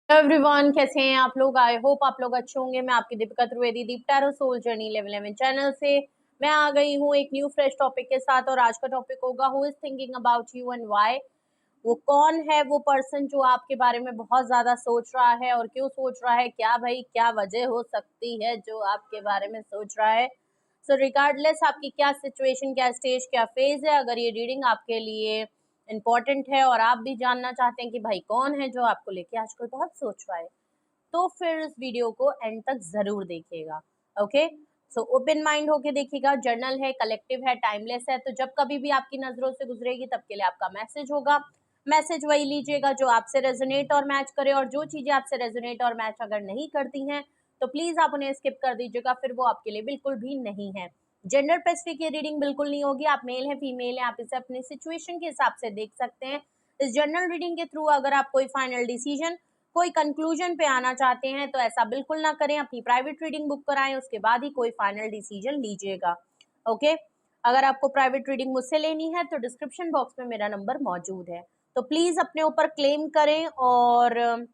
Everyone, कैसे हैं आप लोग। आई होप आप लोग अच्छे होंगे। मैं आपकी Deepika Trivedi, Deep tarot soul journey level 11 channel से मैं आ गई हूँ एक न्यू फ्रेश टॉपिक के साथ। और आज का टॉपिक होगा who is thinking about you and why. वो कौन है वो पर्सन जो आपके बारे में बहुत ज्यादा सोच रहा है और क्यों सोच रहा है, क्या भाई क्या वजह हो सकती है जो आपके बारे में सोच रहा है। सो रिगार्डलेस आपकी क्या सिचुएशन, क्या स्टेज, क्या फेज है, अगर ये रीडिंग आपके लिए इम्पोर्टेंट है और आप भी जानना चाहते हैं कि भाई कौन है जो आपको लेके आजकल बहुत सोच रहा है, तो फिर इस वीडियो को एंड तक जरूर देखिएगा। ओके, सो ओपन माइंड होके देखिएगा। जर्नल है, कलेक्टिव है, टाइमलेस है, तो जब कभी भी आपकी नजरों से गुजरेगी तब के लिए आपका मैसेज होगा। मैसेज वही लीजिएगा जो आपसे रेजोनेट और मैच करे, और जो चीजें आपसे रेजोनेट और मैच अगर नहीं करती हैं तो प्लीज आप उन्हें स्किप कर दीजिएगा, फिर वो आपके लिए बिल्कुल भी नहीं है। जेंडर स्पेसिफिक ये रीडिंग बिल्कुल नहीं होगी। आप मेल है फीमेल है, आप इसे अपनी सिचुएशन के हिसाब से देख सकते हैं। इस जनरल रीडिंग के थ्रू अगर आप कोई फाइनल डिसीजन, कोई कंक्लूजन पे आना चाहते हैं तो ऐसा बिल्कुल ना करें। अपनी प्राइवेट रीडिंग बुक कराएं, उसके बाद ही कोई फाइनल डिसीजन लीजिएगा। ओके, अगर आपको प्राइवेट रीडिंग मुझसे लेनी है तो डिस्क्रिप्शन बॉक्स में मेरा नंबर मौजूद है, तो प्लीज अपने ऊपर क्लेम करें और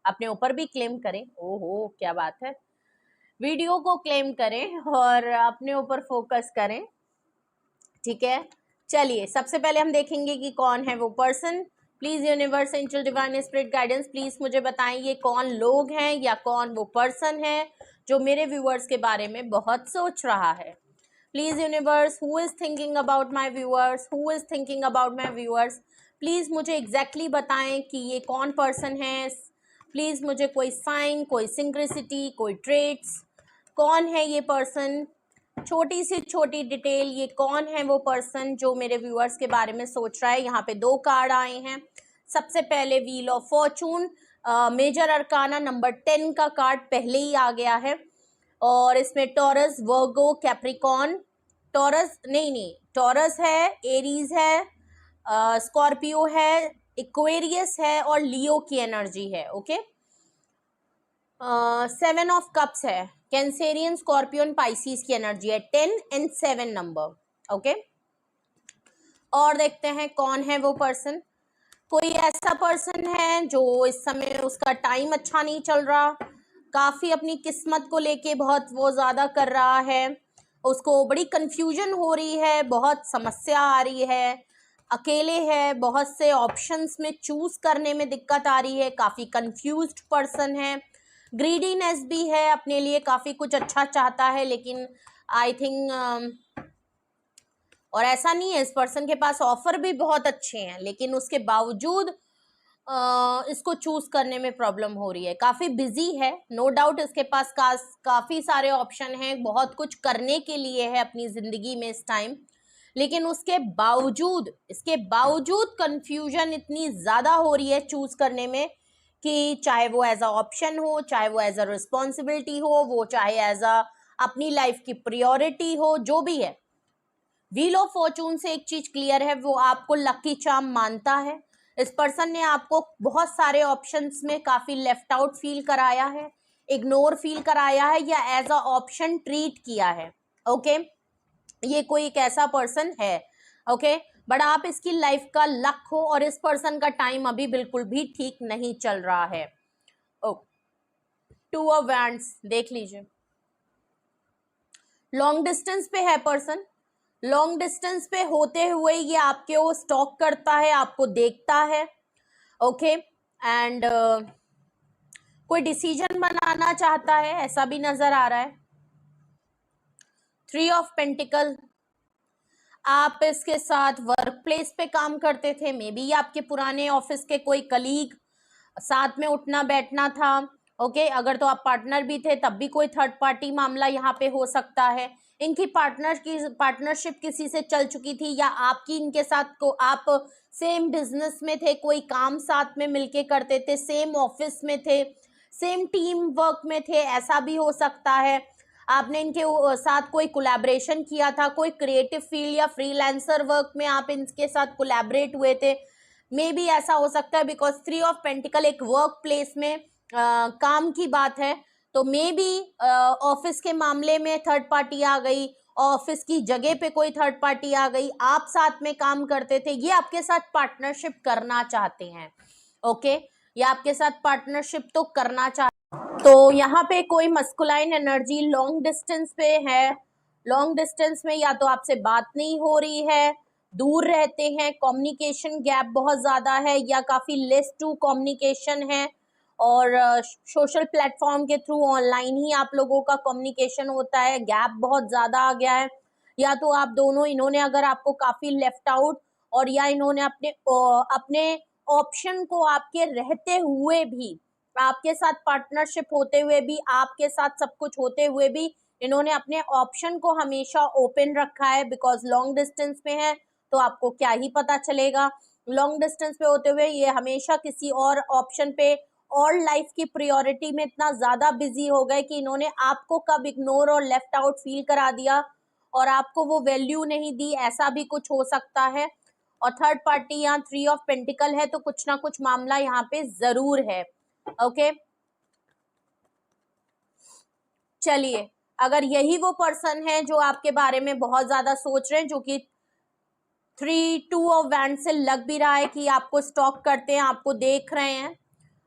अपने ऊपर भी क्लेम करें। ओहो क्या बात है, वीडियो को क्लेम करें और अपने ऊपर फोकस करें। ठीक है, चलिए सबसे पहले हम देखेंगे कि कौन है वो person. Please universe, angel, divine spirit guidance, please मुझे बताएं ये कौन लोग हैं या कौन वो पर्सन है जो मेरे व्यूअर्स के बारे में बहुत सोच रहा है। Please universe, who is thinking about my viewers, who is thinking about my viewers. Please मुझे एग्जैक्टली बताएं कि ये कौन पर्सन है। प्लीज मुझे कोई साइन, कोई सिंक्रेसिटी, कोई ट्रेट्स, कौन है ये पर्सन, छोटी सी छोटी डिटेल, ये कौन है वो पर्सन जो मेरे व्यूअर्स के बारे में सोच रहा है। यहाँ पे 2 कार्ड आए हैं। सबसे पहले wheel of fortune, major arcana number 10 का कार्ड पहले ही आ गया है, और इसमें टॉरस, वर्गो, कैप्रिकॉन, टॉरस नहीं टॉरस है, एरीज है, स्कॉर्पियो है, इक्वेरियस है और लियो की एनर्जी है। ओके, 7 ऑफ कप्स है, कैंसेरियन, स्कॉर्पियन, पाइसिस की एनर्जी है, 10 एंड 7 नंबर। ओके, और देखते हैं कौन है वो पर्सन। कोई ऐसा पर्सन है जो इस समय उसका टाइम अच्छा नहीं चल रहा, काफी अपनी किस्मत को लेके बहुत वो ज्यादा कर रहा है, उसको बड़ी कंफ्यूजन हो रही है, बहुत समस्या आ रही है, अकेले है, बहुत से ऑप्शंस में चूज करने में दिक्कत आ रही है, काफी कंफ्यूज्ड पर्सन है, ग्रीडीनेस भी है, अपने लिए काफी कुछ अच्छा चाहता है, लेकिन आई थिंक और ऐसा नहीं है, इस पर्सन के पास ऑफर भी बहुत अच्छे हैं, लेकिन उसके बावजूद इसको चूज करने में प्रॉब्लम हो रही है। काफी बिजी है, नो डाउट इसके पास काफी सारे ऑप्शन हैं, बहुत कुछ करने के लिए है अपनी जिंदगी में इस टाइम, लेकिन इसके बावजूद कंफ्यूजन इतनी ज्यादा हो रही है चूज करने में कि चाहे वो एज अ ऑप्शन हो, चाहे वो एज अ रिस्पॉन्सिबिलिटी हो, वो चाहे एज अ अपनी लाइफ की प्रायोरिटी हो, जो भी है। व्हील ऑफ फॉर्चून से एक चीज क्लियर है, वो आपको लकी चार्म मानता है। इस पर्सन ने आपको बहुत सारे ऑप्शंस में काफी लेफ्ट आउट फील कराया है, इग्नोर फील कराया है, या एज अ ऑप्शन ट्रीट किया है। ओके, ये कोई एक ऐसा पर्सन है। ओके, बट आप इसकी लाइफ का लक हो, और इस पर्सन का टाइम अभी बिल्कुल भी ठीक नहीं चल रहा है। ओ, 2 ऑफ वैंड्स देख लीजिए, लॉन्ग डिस्टेंस पे है पर्सन। लॉन्ग डिस्टेंस पे होते हुए ये आपके वो स्टॉक करता है, आपको देखता है। ओके, एंड कोई डिसीजन बनाना चाहता है, ऐसा भी नजर आ रहा है। 3 ऑफ पेंटिकल, आप इसके साथ वर्क प्लेस पे काम करते थे, मे बी आपके पुराने ऑफिस के कोई कलीग, साथ में उठना बैठना था। ओके, अगर तो आप पार्टनर भी थे तब भी कोई थर्ड पार्टी मामला यहाँ पे हो सकता है। इनकी पार्टनरशिप किसी से चल चुकी थी, या आपकी इनके साथ को आप सेम बिजनेस में थे, कोई काम साथ में मिलके करते थे, सेम ऑफिस में थे, सेम टीम वर्क में थे, ऐसा भी हो सकता है। आपने इनके साथ कोई कोलैबोरेशन किया था, कोई क्रिएटिव फील्ड या फ्रीलांसर वर्क में आप इनके साथ कोलैबोरेट हुए थे, मे बी ऐसा हो सकता है। बिकॉज 3 ऑफ पेंटिकल एक वर्क प्लेस में काम की बात है, तो मे बी ऑफिस के मामले में थर्ड पार्टी आ गई, ऑफिस की जगह पे कोई थर्ड पार्टी आ गई, आप साथ में काम करते थे, ये आपके साथ पार्टनरशिप करना चाहते हैं। ओके, या आपके साथ पार्टनरशिप तो करना चाहते। तो यहाँ पे कोई मस्कुलाइन एनर्जी लॉन्ग डिस्टेंस पे है। लॉन्ग डिस्टेंस में या तो आपसे बात नहीं हो रही है, दूर रहते हैं, कम्युनिकेशन गैप बहुत ज्यादा है या काफी लेस टू कम्युनिकेशन है, और सोशल प्लेटफॉर्म के थ्रू ऑनलाइन ही आप लोगों का कम्युनिकेशन होता है, गैप बहुत ज्यादा आ गया है। या तो आप दोनों, इन्होंने अगर आपको काफी लेफ्ट आउट, और या इन्होंने अपने ऑप्शन को आपके रहते हुए भी, आपके साथ पार्टनरशिप होते हुए भी, आपके साथ सब कुछ होते हुए भी इन्होंने अपने ऑप्शन को हमेशा ओपन रखा है। बिकॉज लॉन्ग डिस्टेंस में है तो आपको क्या ही पता चलेगा। लॉन्ग डिस्टेंस पे होते हुए ये हमेशा किसी और ऑप्शन पे और लाइफ की प्रायोरिटी में इतना ज्यादा बिजी हो गए कि इन्होंने आपको कब इग्नोर और लेफ्ट आउट फील करा दिया और आपको वो वैल्यू नहीं दी, ऐसा भी कुछ हो सकता है। और थर्ड पार्टी यहाँ 3 ऑफ पेंटिकल है, तो कुछ ना कुछ मामला यहाँ पे जरूर है। ओके, चलिए, अगर यही वो पर्सन है जो आपके बारे में बहुत ज्यादा सोच रहे हैं, जो कि 2 ऑफ वैंड से लग भी रहा है कि आपको स्टॉक करते हैं, आपको देख रहे हैं,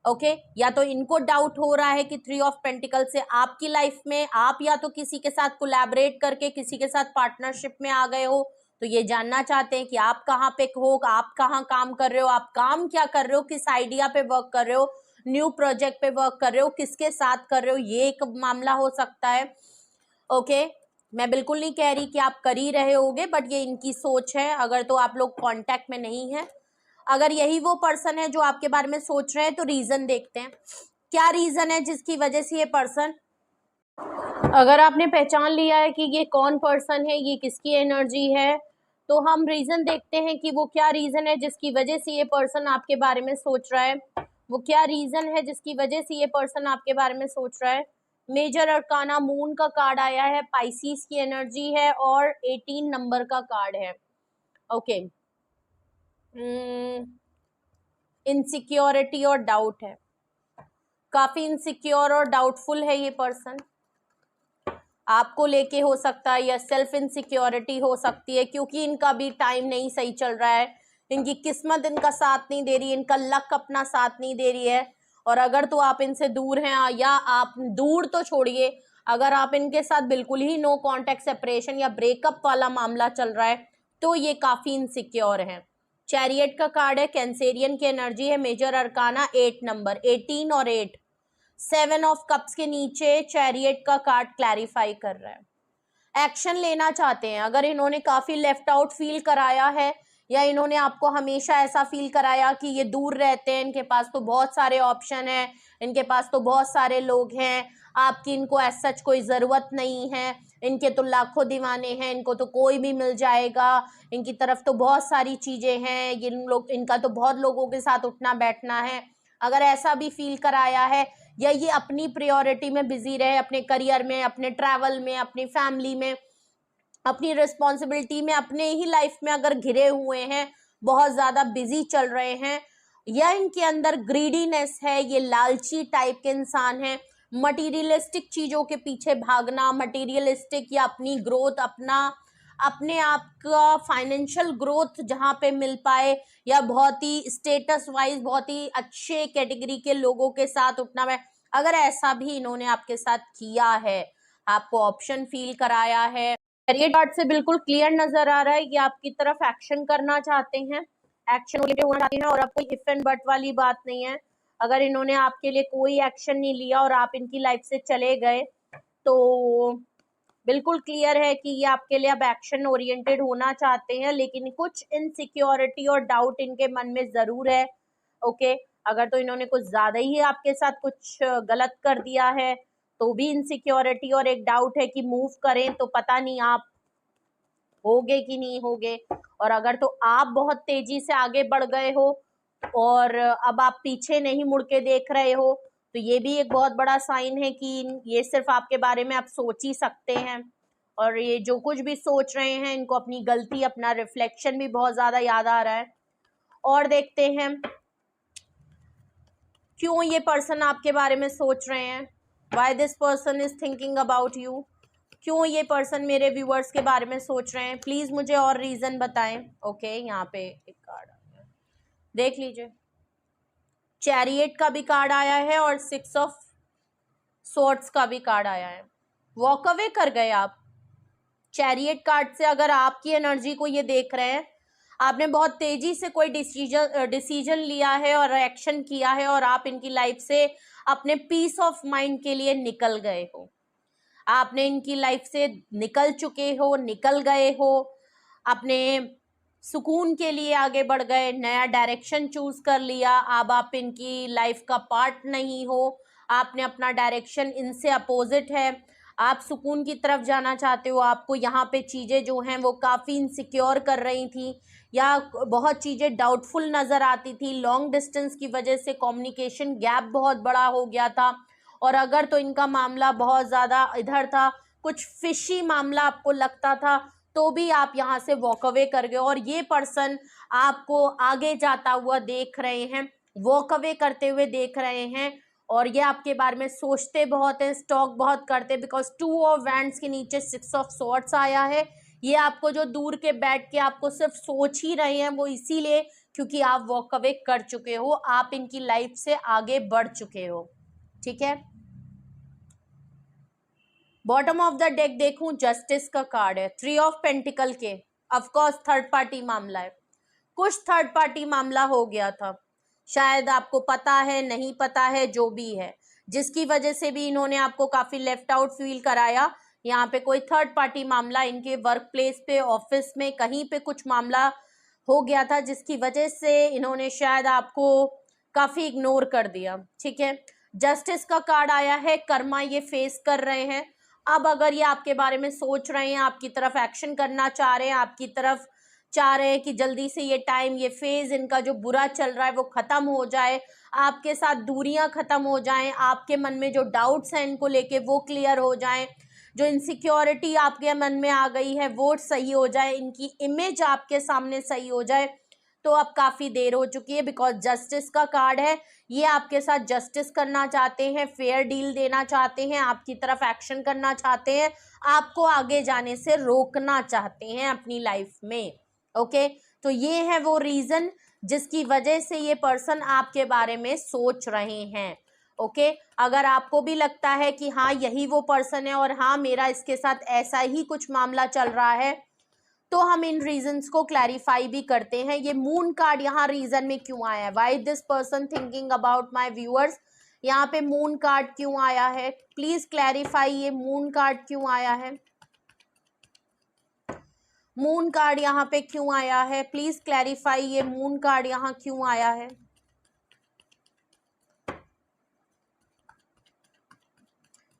ओके, या तो इनको डाउट हो रहा है कि 3 ऑफ पेंटिकल से आपकी लाइफ में आप या तो किसी के साथ कोलैबोरेट करके किसी के साथ पार्टनरशिप में आ गए हो, तो ये जानना चाहते हैं कि आप कहाँ पे हो, आप कहाँ काम कर रहे हो, आप काम क्या कर रहे हो, किस आइडिया पे वर्क कर रहे हो, न्यू प्रोजेक्ट पे वर्क कर रहे हो, किसके साथ कर रहे हो, ये एक मामला हो सकता है। ओके, मैं बिल्कुल नहीं कह रही कि आप कर ही रहे होगे, बट ये इनकी सोच है, अगर तो आप लोग कांटेक्ट में नहीं है। अगर यही वो पर्सन है जो आपके बारे में सोच रहे हैं, तो रीजन देखते हैं, क्या रीजन है जिसकी वजह से ये पर्सन, अगर आपने पहचान लिया है कि ये कौन पर्सन है, ये किसकी एनर्जी है, तो हम रीजन देखते हैं कि वो क्या रीजन है जिसकी वजह से ये पर्सन आपके बारे में सोच रहा है। वो क्या रीजन है जिसकी वजह से ये पर्सन आपके बारे में सोच रहा है। मेजर अरकाना मून का कार्ड आया है, पाइसिस की एनर्जी है और 18 नंबर का कार्ड है। ओके, इनसिक्योरिटी और डाउट है, काफी इनसिक्योर और डाउटफुल है ये पर्सन, आपको लेके हो सकता है, या सेल्फ इनसिक्योरिटी हो सकती है, क्योंकि इनका भी टाइम नहीं सही चल रहा है, इनकी किस्मत इनका साथ नहीं दे रही है, इनका लक अपना साथ नहीं दे रही है। और अगर तो आप इनसे दूर हैं, या आप दूर तो छोड़िए, अगर आप इनके साथ बिल्कुल ही नो कांटेक्ट, सेपरेशन या ब्रेकअप वाला मामला चल रहा है, तो ये काफी इनसिक्योर है। चैरियट का कार्ड है, कैंसेरियन की एनर्जी है, मेजर अरकाना 8 नंबर, 18 और 8, 7 ऑफ कप्स के नीचे चैरियट का कार्ड क्लैरिफाई कर रहा है। एक्शन लेना चाहते हैं, अगर इन्होंने काफी लेफ्ट आउट फील कराया है, या इन्होंने आपको हमेशा ऐसा फील कराया कि ये दूर रहते हैं, इनके पास तो बहुत सारे ऑप्शन है, इनके पास तो बहुत सारे लोग हैं, आपकी इनको एज सच कोई जरूरत नहीं है, इनके तो लाखों दीवाने हैं, इनको तो कोई भी मिल जाएगा, इनकी तरफ तो बहुत सारी चीजें हैं, इनका तो बहुत लोगों के साथ उठना बैठना है, अगर ऐसा भी फील कराया है, या ये अपनी प्रायोरिटी में बिजी रहे, अपने करियर में, अपने ट्रैवल में, अपनी फैमिली में, अपनी रिस्पॉन्सिबिलिटी में, अपने ही लाइफ में अगर घिरे हुए हैं, बहुत ज्यादा बिजी चल रहे हैं, या इनके अंदर ग्रीडीनेस है, ये लालची टाइप के इंसान हैं, मटीरियलिस्टिक चीजों के पीछे भागना, मटीरियलिस्टिक या अपनी ग्रोथ, अपने आप का फाइनेंशियल ग्रोथ जहाँ पे मिल पाए, या बहुत ही स्टेटस वाइज बहुत ही अच्छे कैटेगरी के लोगों के साथ उठना है, अगर ऐसा भी इन्होंने आपके साथ किया है, आपको ऑप्शन फील कराया है, कैरियर कार्ड से बिल्कुल क्लियर नजर आ रहा है कि आपकी तरफ एक्शन करना चाहते हैं, एक्शन ओरिएंटेड होना चाहते हैं, और अब कोई इफ एंड बट वाली बात नहीं है। अगर इन्होंने आपके लिए कोई एक्शन नहीं लिया और आप इनकी लाइफ से चले गए, तो बिल्कुल क्लियर है कि ये आपके लिए अब एक्शन ओरिएंटेड होना चाहते हैं, लेकिन कुछ इनसिक्योरिटी और डाउट इनके मन में जरूर है। ओके, अगर तो इन्होंने कुछ ज्यादा ही आपके साथ कुछ गलत कर दिया है, तो भी इनसिक्योरिटी और एक डाउट है कि मूव करें तो पता नहीं आप होगे कि नहीं होगे, और अगर तो आप बहुत तेजी से आगे बढ़ गए हो और अब आप पीछे नहीं मुड़ के देख रहे हो, तो ये भी एक बहुत बड़ा साइन है कि ये सिर्फ आपके बारे में आप सोच ही सकते हैं, और ये जो कुछ भी सोच रहे हैं, इनको अपनी गलती, अपना रिफ्लेक्शन भी बहुत ज्यादा याद आ रहा है। और देखते हैं क्यों ये पर्सन आपके बारे में सोच रहे हैं, why this person is thinking about you, क्यों ये पर्सन मेरे व्यूअर्स के बारे में सोच रहे हैं, प्लीज मुझे और रीजन बताएं। ओके, यहाँ पे एक कार्ड आ गया, देख लीजिए। चैरियट का भी कार्ड आया है और 6 ऑफ स्वॉर्ड्स का भी कार्ड आया है। वॉक अवे कर गए आप चैरियट कार्ड से। अगर आपकी एनर्जी को ये देख रहे हैं, आपने बहुत तेजी से कोई डिसीजन लिया है और एक्शन किया है और आप इनकी लाइफ से अपने पीस ऑफ माइंड के लिए निकल गए हो। आपने इनकी लाइफ से निकल चुके हो, निकल गए हो, अपने सुकून के लिए आगे बढ़ गए, नया डायरेक्शन चूज कर लिया। अब आप इनकी लाइफ का पार्ट नहीं हो, आपने अपना डायरेक्शन इनसे अपोजिट है। आप सुकून की तरफ जाना चाहते हो। आपको यहाँ पे चीज़ें जो हैं वो काफ़ी इनसिक्योर कर रही थी या बहुत चीज़ें डाउटफुल नज़र आती थी। लॉन्ग डिस्टेंस की वजह से कम्युनिकेशन गैप बहुत बड़ा हो गया था। और अगर तो इनका मामला बहुत ज़्यादा इधर था, कुछ फिशी मामला आपको लगता था, तो भी आप यहाँ से वॉक अवे कर गए। और ये पर्सन आपको आगे जाता हुआ देख रहे हैं, वॉक अवे करते हुए देख रहे हैं। और ये आपके बारे में सोचते बहुत हैं, स्टॉक बहुत करते हैं, बिकॉज 2 ऑफ वैंड्स के नीचे 6 ऑफ स्वॉर्ड्स आया है। ये आपको जो दूर के बैठ के आपको सिर्फ सोच ही रहे हैं, वो इसीलिए क्योंकि आप वॉक अवे कर चुके हो, आप इनकी लाइफ से आगे बढ़ चुके हो। ठीक है, बॉटम ऑफ द डेक देखूं, जस्टिस का कार्ड है, 3 ऑफ पेंटिकल के। ऑफकोर्स थर्ड पार्टी मामला है, कुछ थर्ड पार्टी मामला हो गया था, शायद आपको पता है, नहीं पता है, जो भी है, जिसकी वजह से भी इन्होंने आपको काफी लेफ्ट आउट फील कराया। यहाँ पे कोई थर्ड पार्टी मामला इनके वर्क प्लेस पे, ऑफिस में, कहीं पे कुछ मामला हो गया था, जिसकी वजह से इन्होंने शायद आपको काफी इग्नोर कर दिया। ठीक है, जस्टिस का कार्ड आया है, कर्मा ये फेस कर रहे हैं। अब अगर ये आपके बारे में सोच रहे हैं, आपकी तरफ एक्शन करना चाह रहे हैं, आपकी तरफ चाह रहे हैं कि जल्दी से ये टाइम, ये फेज इनका जो बुरा चल रहा है वो खत्म हो जाए, आपके साथ दूरियां खत्म हो जाएं, आपके मन में जो डाउट्स हैं इनको लेके वो क्लियर हो जाएं, जो इनसिक्योरिटी आपके मन में आ गई है वो सही हो जाए, इनकी इमेज आपके सामने सही हो जाए। तो अब काफ़ी देर हो चुकी है, बिकॉज जस्टिस का कार्ड है। ये आपके साथ जस्टिस करना चाहते हैं, फेयर डील देना चाहते हैं, आपकी तरफ एक्शन करना चाहते हैं, आपको आगे जाने से रोकना चाहते हैं अपनी लाइफ में। ओके, तो ये है वो रीज़न जिसकी वजह से ये पर्सन आपके बारे में सोच रहे हैं। ओके, अगर आपको भी लगता है कि हाँ यही वो पर्सन है और हाँ मेरा इसके साथ ऐसा ही कुछ मामला चल रहा है, तो हम इन रीजंस को क्लैरिफाई भी करते हैं। ये मून कार्ड यहाँ रीजन में क्यों आया है, why this person thinking about my viewers, यहाँ पे मून कार्ड क्यों आया है, प्लीज क्लैरिफाई, ये मून कार्ड क्यों आया है, मून कार्ड यहाँ पे क्यों आया है, प्लीज क्लैरिफाई, ये मून कार्ड यहाँ क्यों आया है।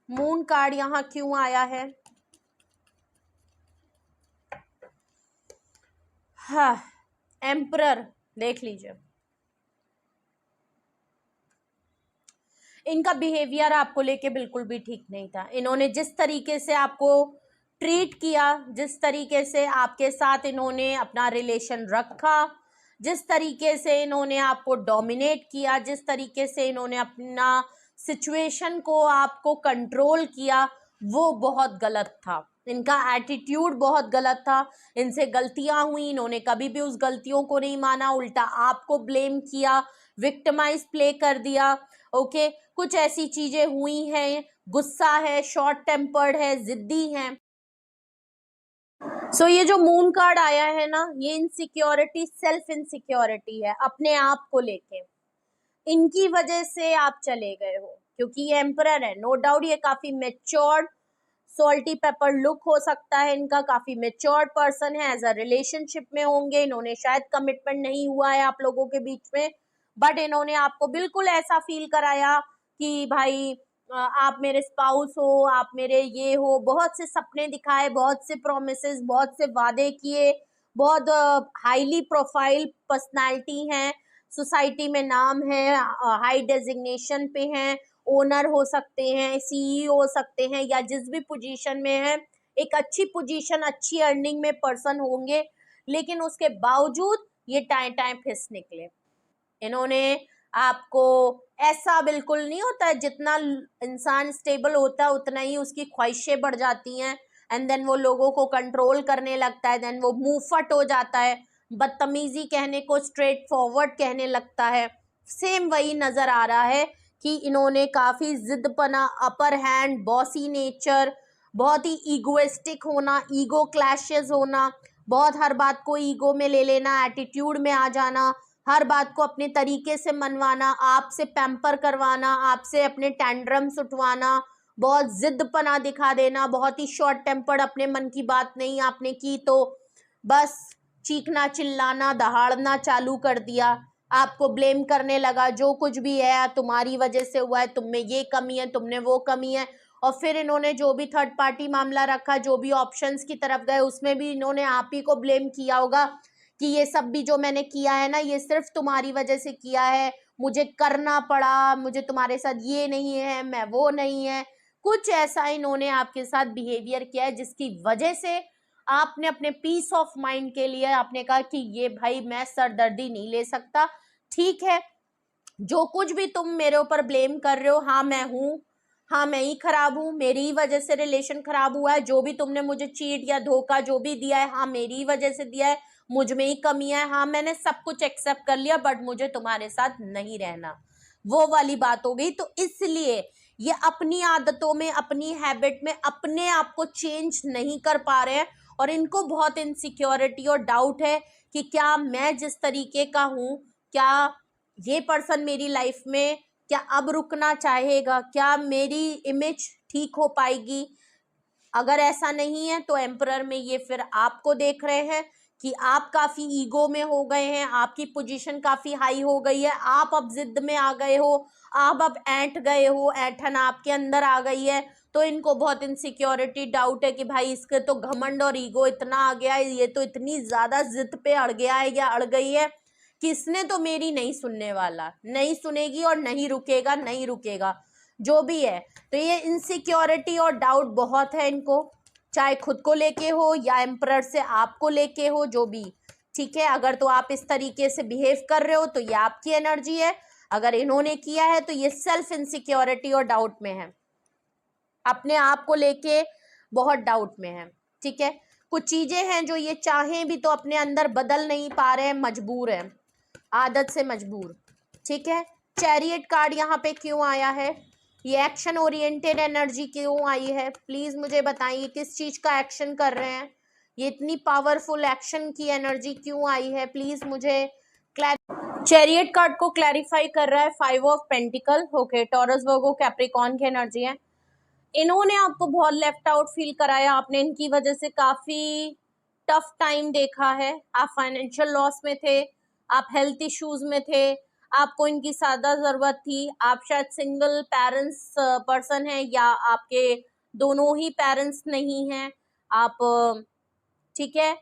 मून कार्ड यहाँ क्यों आया है। हाँ, एम्परर देख लीजिए, इनका बिहेवियर आपको लेके बिल्कुल भी ठीक नहीं था। इन्होंने जिस तरीके से आपको ट्रीट किया, जिस तरीके से आपके साथ इन्होंने अपना रिलेशन रखा, जिस तरीके से इन्होंने आपको डोमिनेट किया, जिस तरीके से इन्होंने अपना सिचुएशन को आपको कंट्रोल किया, वो बहुत गलत था। इनका एटीट्यूड बहुत गलत था, इनसे गलतियां हुई, इन्होंने कभी भी उस गलतियों को नहीं माना, उल्टा आपको ब्लेम किया, विक्टिमाइज प्ले कर दिया। ओके, कुछ ऐसी चीजें हुई हैं, गुस्सा है, शॉर्ट टेम्पर्ड है, जिद्दी है। सो ये जो मून कार्ड आया है ना, ये इनसिक्योरिटी, सेल्फ इनसिक्योरिटी है अपने आप को लेके, इनकी वजह से आप चले गए हो, क्योंकि ये एम्परर है। नो डाउट ये काफी मेच्योर्ड, सॉल्टी पेपर लुक हो सकता है इनका, काफी मेच्योर्ड पर्सन है, एज अ रिलेशनशिप में होंगे, इन्होंने शायद कमिटमेंट नहीं हुआ है आप लोगों के बीच में, बट इन्होंने आपको बिल्कुल ऐसा फील कराया कि भाई आप मेरे स्पाउस हो, आप मेरे ये हो, बहुत से सपने दिखाए, बहुत से प्रोमिसेस, बहुत से वादे किए, बहुत हाईली प्रोफाइल पर्सनालिटी हैं, सोसाइटी में नाम है, हाई डेजिग्नेशन पे हैं, ओनर हो सकते हैं, सीईओ हो सकते हैं, या जिस भी पोजीशन में है, एक अच्छी पोजीशन, अच्छी अर्निंग में पर्सन होंगे, लेकिन उसके बावजूद ये टाइम टाइम फिस निकले। इन्होंने आपको, ऐसा बिल्कुल नहीं होता है, जितना इंसान स्टेबल होता है उतना ही उसकी ख्वाहिशें बढ़ जाती हैं, एंड देन वो लोगों को कंट्रोल करने लगता है, देन वो मुंह फट हो जाता है, बदतमीजी कहने को स्ट्रेट फॉरवर्ड कहने लगता है, सेम वही नजर आ रहा है कि इन्होंने काफी जिद्दपना, अपर हैंड, बॉसी नेचर, बहुत ही ईगोइस्टिक होना, ईगो क्लैशेस होना, बहुत हर बात को ईगो में ले लेना, एटीट्यूड में आ जाना, हर बात को अपने तरीके से मनवाना, आपसे पैम्पर करवाना, आपसे अपने टैंड्रम्स उठवाना, बहुत जिद्दपना दिखा देना, बहुत ही शॉर्ट टेम्पर्ड, अपने मन की बात नहीं आपने की तो बस चीखना चिल्लाना दहाड़ना चालू कर दिया, आपको ब्लेम करने लगा, जो कुछ भी है तुम्हारी वजह से हुआ है, तुम में ये कमी है, तुमने वो कमी है। और फिर इन्होंने जो भी थर्ड पार्टी मामला रखा, जो भी ऑप्शंस की तरफ गए, उसमें भी इन्होंने आप ही को ब्लेम किया होगा कि ये सब भी जो मैंने किया है ना, ये सिर्फ तुम्हारी वजह से किया है, मुझे करना पड़ा, मुझे तुम्हारे साथ ये नहीं है, मैं वो नहीं है, कुछ ऐसा इन्होंने आपके साथ बिहेवियर किया है जिसकी वजह से आपने अपने पीस ऑफ माइंड के लिए आपने कहा कि ये भाई मैं सरदर्दी नहीं ले सकता, ठीक है, जो कुछ भी तुम मेरे ऊपर ब्लेम कर रहे हो, हाँ मैं हूँ, हाँ मैं ही खराब हूँ, मेरी ही वजह से रिलेशन खराब हुआ है, जो भी तुमने मुझे चीट या धोखा जो भी दिया है, हाँ मेरी ही वजह से दिया है, मुझ में ही कमी है, हाँ मैंने सब कुछ एक्सेप्ट कर लिया, बट मुझे तुम्हारे साथ नहीं रहना, वो वाली बात हो गई। तो इसलिए ये अपनी आदतों में, अपनी हैबिट में अपने आप को चेंज नहीं कर पा रहे हैं और इनको बहुत इनसिक्योरिटी और डाउट है कि क्या मैं जिस तरीके का हूँ, क्या ये पर्सन मेरी लाइफ में क्या अब रुकना चाहेगा, क्या मेरी इमेज ठीक हो पाएगी। अगर ऐसा नहीं है तो एम्परर में ये फिर आपको देख रहे हैं कि आप काफी ईगो में हो गए हैं, आपकी पोजीशन काफी हाई हो गई है, आप अब जिद में आ गए हो, आप अब ऐंठ गए हो, ऐंठन आपके अंदर आ गई है। तो इनको बहुत इनसिक्योरिटी डाउट है कि भाई इसके तो घमंड और ईगो इतना आ गया है, ये तो इतनी ज्यादा जिद पे अड़ गया है या अड़ गई है कि इसने तो मेरी नहीं सुनने वाला, नहीं सुनेगी और नहीं रुकेगा, नहीं रुकेगा, जो भी है। तो ये इनसिक्योरिटी और डाउट बहुत है इनको, चाहे खुद को लेके हो या एम्परर से आपको लेके हो, जो भी, ठीक है। अगर तो आप इस तरीके से बिहेव कर रहे हो तो ये आपकी एनर्जी है, अगर इन्होंने किया है तो ये सेल्फ इनसिक्योरिटी और डाउट में है, अपने आप को लेके बहुत डाउट में है, ठीक है। कुछ चीजें हैं जो ये चाहें भी तो अपने अंदर बदल नहीं पा रहे हैं, मजबूर है, आदत से मजबूर, ठीक है। चैरियट कार्ड यहाँ पे क्यों आया है, ये एक्शन ओरिएंटेड एनर्जी क्यों आई है, प्लीज मुझे बताइए किस चीज का एक्शन कर रहे हैं, ये इतनी पावरफुल एक्शन की एनर्जी क्यों आई है, प्लीज मुझे चैरियट कार्ड को क्लैरिफाई कर रहा है 5 of pentacle, okay, Taurus Virgo Capricorn की एनर्जी है। इन्होंने आपको बहुत लेफ्ट आउट फील कराया, आपने इनकी वजह से काफी टफ टाइम देखा है, आप फाइनेंशियल लॉस में थे, आप हेल्थ इश्यूज में थे, आपको इनकी ज्यादा जरूरत थी, आप शायद सिंगल पेरेंट्स पर्सन हैं या आपके दोनों ही पेरेंट्स नहीं हैं आप, ठीक है।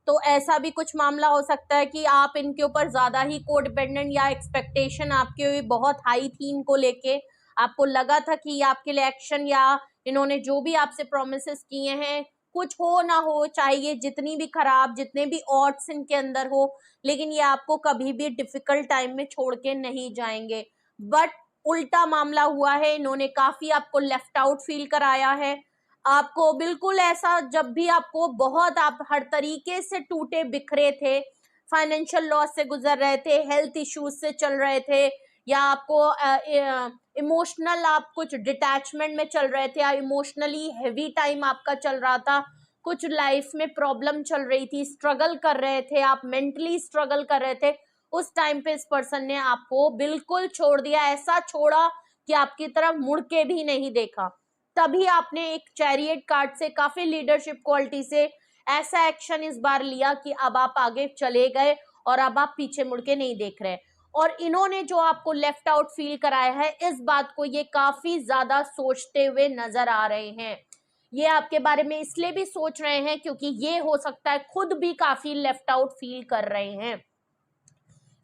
तो ऐसा भी कुछ मामला हो सकता है कि आप इनके ऊपर ज्यादा ही को डिपेंडेंट या एक्सपेक्टेशन आपके बहुत हाई थी इनको लेके, आपको लगा था कि आपके लिए एक्शन या इन्होंने जो भी आपसे प्रोमिसेस किए हैं, कुछ हो ना हो, चाहे ये जितनी भी खराब, जितने भी ऑड्स इनके अंदर हो, लेकिन ये आपको कभी भी डिफिकल्ट टाइम में छोड़ के नहीं जाएंगे। बट उल्टा मामला हुआ है, इन्होंने काफी आपको लेफ्ट आउट फील कराया है, आपको बिल्कुल ऐसा, जब भी आपको बहुत, आप हर तरीके से टूटे बिखरे थे, फाइनेंशियल लॉस से गुजर रहे थे, हेल्थ इश्यूज से चल रहे थे, या आपको इमोशनल आप कुछ डिटैचमेंट में चल रहे थे, या इमोशनली हेवी टाइम आपका चल रहा था, कुछ लाइफ में प्रॉब्लम चल रही थी, स्ट्रगल कर रहे थे, आप मेंटली स्ट्रगल कर रहे थे, उस टाइम पे इस पर्सन ने आपको बिल्कुल छोड़ दिया, ऐसा छोड़ा कि आपकी तरफ मुड़ के भी नहीं देखा। तभी आपने एक चैरियट कार्ड से काफी लीडरशिप क्वालिटी से ऐसा एक्शन इस बार लिया कि अब आप आगे चले गए और अब आप पीछे मुड़ के नहीं देख रहे। और इन्होंने जो आपको लेफ्ट आउट फील कराया है, इस बात को ये काफी ज्यादा सोचते हुए नजर आ रहे हैं। ये आपके बारे में इसलिए भी सोच रहे हैं क्योंकि ये हो सकता है खुद भी काफी लेफ्ट आउट फील कर रहे हैं,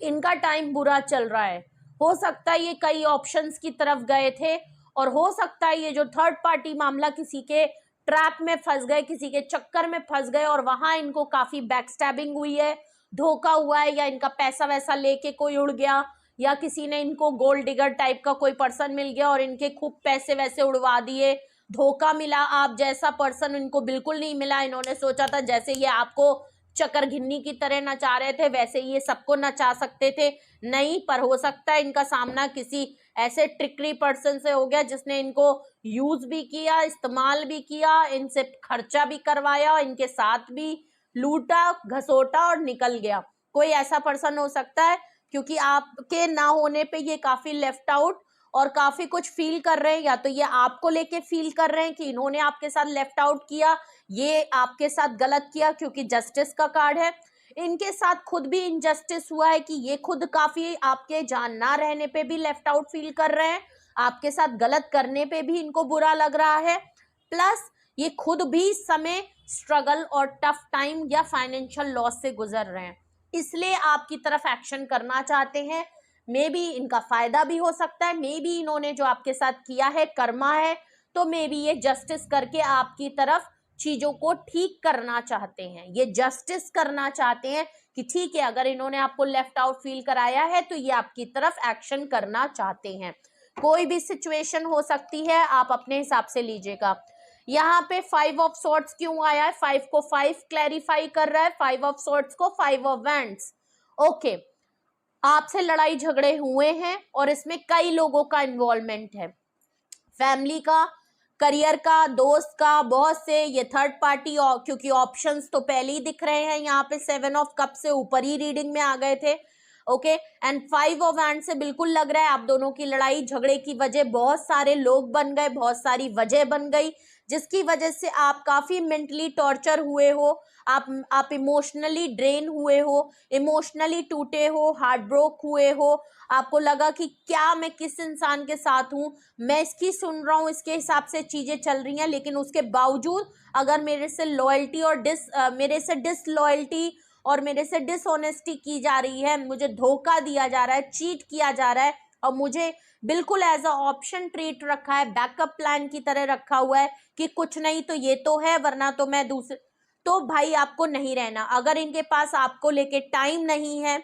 इनका टाइम बुरा चल रहा है, हो सकता है ये कई ऑप्शंस की तरफ गए थे, और हो सकता है ये जो थर्ड पार्टी मामला, किसी के ट्रैप में फंस गए, किसी के चक्कर में फंस गए और वहां इनको काफी बैकस्टैबिंग हुई है, धोखा हुआ है, या इनका पैसा वैसा लेके कोई उड़ गया, या किसी ने इनको गोल्ड डिगर टाइप का कोई पर्सन मिल गया और इनके खूब पैसे वैसे उड़वा दिए, धोखा मिला, आप जैसा पर्सन इनको बिल्कुल नहीं मिला, इन्होंने सोचा था जैसे ये आपको चक्कर घिन्नी की तरह नचा रहे थे वैसे ये सबको नचा सकते थे, नहीं, पर हो सकता है इनका सामना किसी ऐसे ट्रिकरी पर्सन से हो गया जिसने इनको यूज भी किया, इस्तेमाल भी किया, इनसे खर्चा भी करवाया, इनके साथ भी लूटा घसोटा और निकल गया। कोई ऐसा पर्सन हो सकता है, क्योंकि आपके ना होने पे ये काफी लेफ्ट आउट और काफी कुछ फील कर रहे हैं, या तो ये आपको लेके फील कर रहे हैं कि इन्होंने आपके साथ लेफ्ट आउट किया, ये आपके साथ गलत किया, क्योंकि जस्टिस का कार्ड है। इनके साथ खुद भी इनजस्टिस हुआ है कि ये खुद काफी आपके जान ना रहने पे भी लेफ्ट आउट फील कर रहे हैं, आपके साथ गलत करने पे भी इनको बुरा लग रहा है, प्लस ये खुद भी इस समय स्ट्रगल और टफ टाइम या फाइनेंशियल लॉस से गुजर रहे हैं, इसलिए आपकी तरफ एक्शन करना चाहते हैं। मे बी इनका फायदा भी हो सकता है, मे बी इन्होंने जो आपके साथ किया है कर्मा है, तो मे बी ये जस्टिस करके आपकी तरफ चीजों को ठीक करना चाहते हैं, ये जस्टिस करना चाहते हैं कि ठीक है, अगर इन्होंने आपको लेफ्ट आउट फील कराया है तो ये आपकी तरफ एक्शन करना चाहते हैं। कोई भी सिचुएशन हो सकती है, आप अपने हिसाब से लीजिएगा। यहाँ पे 5 ऑफ सॉर्ड्स क्यों आया है? 5 को 5 क्लैरिफाई कर रहा है, 5 ऑफ सॉर्ड्स को 5 ऑफ वैंड्स। ओके, आपसे लड़ाई झगड़े हुए हैं और इसमें कई लोगों का इन्वॉल्वमेंट है, फैमिली का, करियर का, दोस्त का, बहुत से, ये थर्ड पार्टी, क्योंकि ऑप्शंस तो पहले ही दिख रहे हैं यहाँ पे 7 ऑफ कप से ऊपर ही रीडिंग में आ गए थे। ओके, एंड 5 ऑफ हैंड से बिल्कुल लग रहा है आप दोनों की लड़ाई झगड़े की वजह बहुत सारे लोग बन गए, बहुत सारी वजह बन गई, जिसकी वजह से आप काफी मेंटली टॉर्चर हुए हो, आप इमोशनली ड्रेन हुए हो, इमोशनली टूटे हो, हार्ट ब्रोक हुए हो, आपको लगा कि क्या मैं किस इंसान के साथ हूँ, मैं इसकी सुन रहा हूँ, इसके हिसाब से चीजें चल रही हैं, लेकिन उसके बावजूद अगर मेरे से लॉयल्टी और मेरे से डिसलॉयल्टी और मेरे से डिसऑनेस्टी की जा रही है, मुझे धोखा दिया जा रहा है, चीट किया जा रहा है, और मुझे बिल्कुल एज अ ऑप्शन ट्रीट रखा है, बैकअप प्लान की तरह रखा हुआ है कि कुछ नहीं तो ये तो है, वरना तो मैं दूसरे, तो भाई आपको नहीं रहना। अगर इनके पास आपको लेके टाइम नहीं है,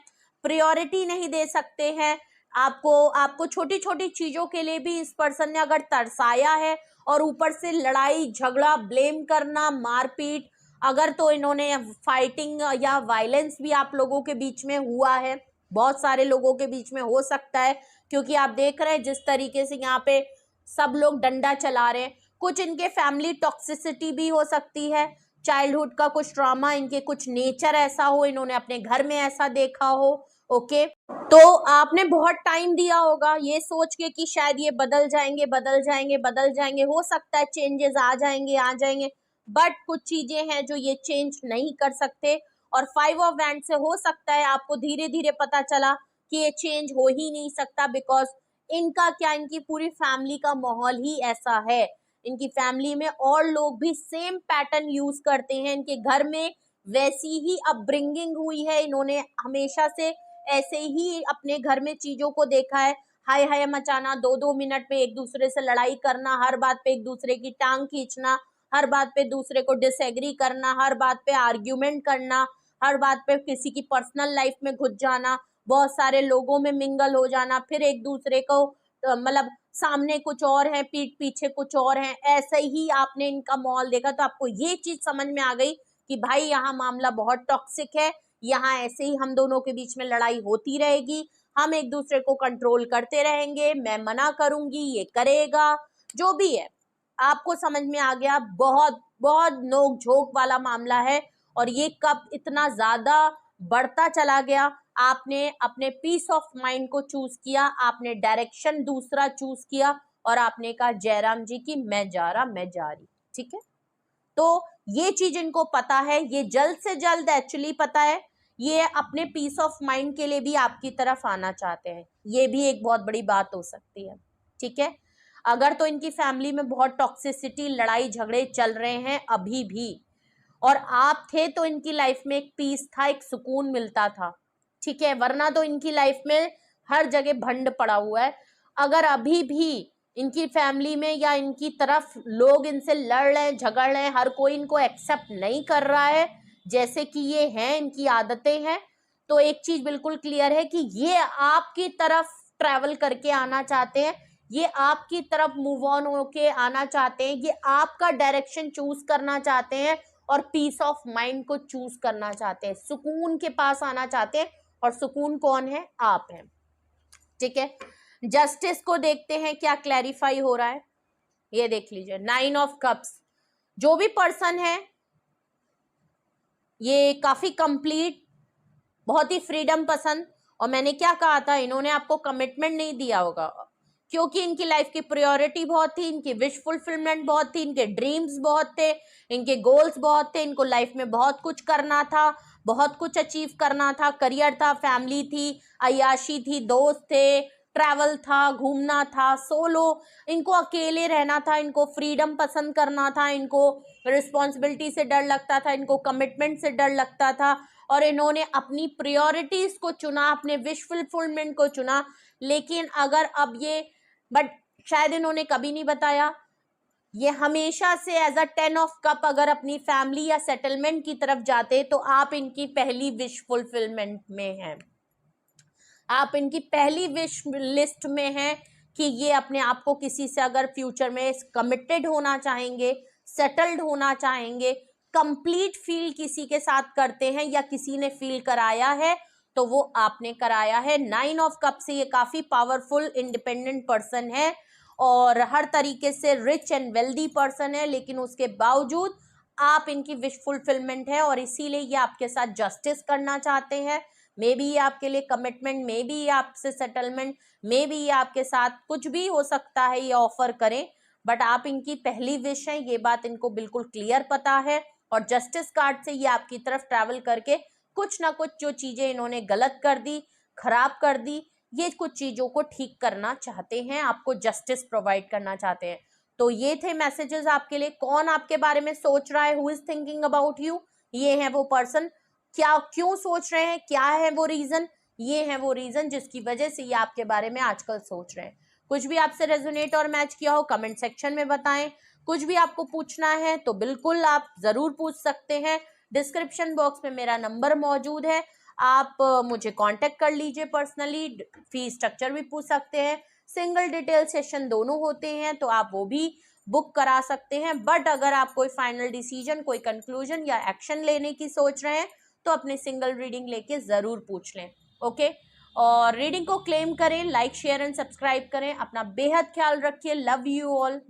प्रायोरिटी नहीं दे सकते हैं, आपको छोटी छोटी चीजों के लिए भी इस पर्सन ने अगर तरसाया है, और ऊपर से लड़ाई झगड़ा, ब्लेम करना, मारपीट, अगर तो इन्होंने फाइटिंग या वायलेंस भी आप लोगों के बीच में हुआ है, बहुत सारे लोगों के बीच में हो सकता है, क्योंकि आप देख रहे हैं जिस तरीके से यहाँ पे सब लोग डंडा चला रहे हैं। कुछ इनके फैमिली टॉक्सिसिटी भी हो सकती है, चाइल्डहुड का कुछ ट्रॉमा, इनके कुछ नेचर ऐसा हो, इन्होंने अपने घर में ऐसा देखा हो। ओके, तो आपने बहुत टाइम दिया होगा ये सोच के कि शायद ये बदल जाएंगे बदल जाएंगे बदल जाएंगे, हो सकता है चेंजेस आ जाएंगे, बट कुछ चीजें हैं जो ये चेंज नहीं कर सकते, और 5 ऑफ वैंड से हो सकता है आपको धीरे धीरे पता चला कि ये चेंज हो ही नहीं सकता, बिकॉज इनका क्या, इनकी पूरी फैमिली का माहौल ही ऐसा है, इनकी फैमिली में और लोग भी सेम पैटर्न यूज करते हैं, इनके घर में वैसी ही अपब्रिंगिंग हुई है, इन्होंने हमेशा से ऐसे ही अपने घर में चीजों को देखा है, हाय हाय मचाना, 2-2 मिनट में एक दूसरे से लड़ाई करना, हर बात पे एक दूसरे की टांग खींचना, हर बात पे दूसरे को डिसएग्री करना, हर बात पे आर्ग्यूमेंट करना, हर बात पे किसी की पर्सनल लाइफ में घुस जाना, बहुत सारे लोगों में मिंगल हो जाना, फिर एक दूसरे को मतलब सामने कुछ और है, पीठ पीछे कुछ और है, ऐसे ही आपने इनका माहौल देखा, तो आपको ये चीज समझ में आ गई कि भाई यहाँ मामला बहुत टॉक्सिक है, यहाँ ऐसे ही हम दोनों के बीच में लड़ाई होती रहेगी, हम एक दूसरे को कंट्रोल करते रहेंगे, मैं मना करूंगी ये करेगा, जो भी है आपको समझ में आ गया। बहुत बहुत नोक झोंक वाला मामला है, और ये कब इतना ज्यादा बढ़ता चला गया, आपने अपने पीस ऑफ माइंड को चूज किया, आपने डायरेक्शन दूसरा चूज किया, और आपने कहा जयराम जी की मैं जा रहा, मैं जा रही, ठीक है। तो ये चीज इनको पता है, ये जल्द से जल्द एक्चुअली पता है, ये अपने पीस ऑफ माइंड के लिए भी आपकी तरफ आना चाहते हैं, ये भी एक बहुत बड़ी बात हो सकती है, ठीक है। अगर तो इनकी फैमिली में बहुत टॉक्सिसिटी, लड़ाई झगड़े चल रहे हैं अभी भी, और आप थे तो इनकी लाइफ में एक पीस था, एक सुकून मिलता था, ठीक है, वरना तो इनकी लाइफ में हर जगह भंड पड़ा हुआ है। अगर अभी भी इनकी फैमिली में या इनकी तरफ लोग इनसे लड़ रहे हैं, झगड़ रहे हैं, हर कोई इनको एक्सेप्ट नहीं कर रहा है जैसे कि ये हैं, इनकी आदतें हैं, तो एक चीज बिल्कुल क्लियर है कि ये आपकी तरफ ट्रैवल करके आना चाहते हैं, ये आपकी तरफ मूव ऑन होके आना चाहते हैं, ये आपका डायरेक्शन चूज करना चाहते हैं, और पीस ऑफ माइंड को चूज करना चाहते हैं, सुकून के पास आना चाहते हैं, और सुकून कौन है? आप हैं। ठीक है, जस्टिस को देखते हैं क्या क्लैरिफाई हो रहा है। ये देख लीजिए, 9 ऑफ कप्स, जो भी पर्सन है ये काफी कंप्लीट, बहुत ही फ्रीडम पसंद, और मैंने क्या कहा था, इन्होंने आपको कमिटमेंट नहीं दिया होगा क्योंकि इनकी लाइफ की प्रायोरिटी बहुत थी, इनकी विश फुलफिलमेंट बहुत थी, इनके ड्रीम्स बहुत थे, इनके गोल्स बहुत थे, इनको लाइफ में बहुत कुछ करना था, बहुत कुछ अचीव करना था, करियर था, फैमिली थी, अय्याशी थी, दोस्त थे, ट्रैवल था, घूमना था, सोलो, इनको अकेले रहना था, इनको फ्रीडम पसंद करना था, इनको रिस्पॉन्सिबिलिटी से डर लगता था, इनको कमिटमेंट से डर लगता था, और इन्होंने अपनी प्रायोरिटीज को चुना, अपने विश फुलफिलमेंट को चुना। लेकिन अगर अब ये, बट शायद इन्होंने कभी नहीं बताया, ये हमेशा से एज अ 10 ऑफ कप अगर अपनी फैमिली या सेटलमेंट की तरफ जाते तो आप इनकी पहली विश फुलफिलमेंट में हैं, आप इनकी पहली विश लिस्ट में हैं कि ये अपने आप को किसी से अगर फ्यूचर में कमिटेड होना चाहेंगे, सेटल्ड होना चाहेंगे, कंप्लीट फील किसी के साथ करते हैं या किसी ने फील कराया है तो वो आपने कराया है। 9 ऑफ कप से ये काफी पावरफुल इंडिपेंडेंट पर्सन है और हर तरीके से रिच एंड वेल्दी पर्सन है, लेकिन उसके बावजूद आप इनकी विश फुलफिलमेंट है और इसीलिए ये आपके साथ जस्टिस करना चाहते हैं। मे बी ये आपके लिए कमिटमेंट, मे बी ये आपसे सेटलमेंट, मे बी ये आपके साथ कुछ भी हो सकता है ये ऑफर करें, बट आप इनकी पहली विश है, ये बात इनको बिल्कुल क्लियर पता है। और जस्टिस कार्ड से ये आपकी तरफ ट्रैवल करके कुछ ना कुछ जो चीजें इन्होंने गलत कर दी, खराब कर दी, ये कुछ चीजों को ठीक करना चाहते हैं, आपको जस्टिस प्रोवाइड करना चाहते हैं। तो ये थे मैसेजेस आपके लिए। कौन आपके बारे में सोच रहा है, who is thinking about you, ये है वो पर्सन। क्या, क्यों सोच रहे हैं, क्या है वो रीजन, ये है वो रीजन जिसकी वजह से ये आपके बारे में आजकल सोच रहे हैं। कुछ भी आपसे रेजोनेट और मैच किया हो कमेंट सेक्शन में बताएं। कुछ भी आपको पूछना है तो बिल्कुल आप जरूर पूछ सकते हैं। डिस्क्रिप्शन बॉक्स में मेरा नंबर मौजूद है, आप मुझे कांटेक्ट कर लीजिए पर्सनली। फी स्ट्रक्चर भी पूछ सकते हैं, सिंगल डिटेल सेशन दोनों होते हैं तो आप वो भी बुक करा सकते हैं। बट अगर आप कोई फाइनल डिसीजन, कोई कंक्लूजन या एक्शन लेने की सोच रहे हैं तो अपनी सिंगल रीडिंग लेके जरूर पूछ लें। ओके, और रीडिंग को क्लेम करें, लाइक शेयर एंड सब्सक्राइब करें। अपना बेहद ख्याल रखिए। Love you all.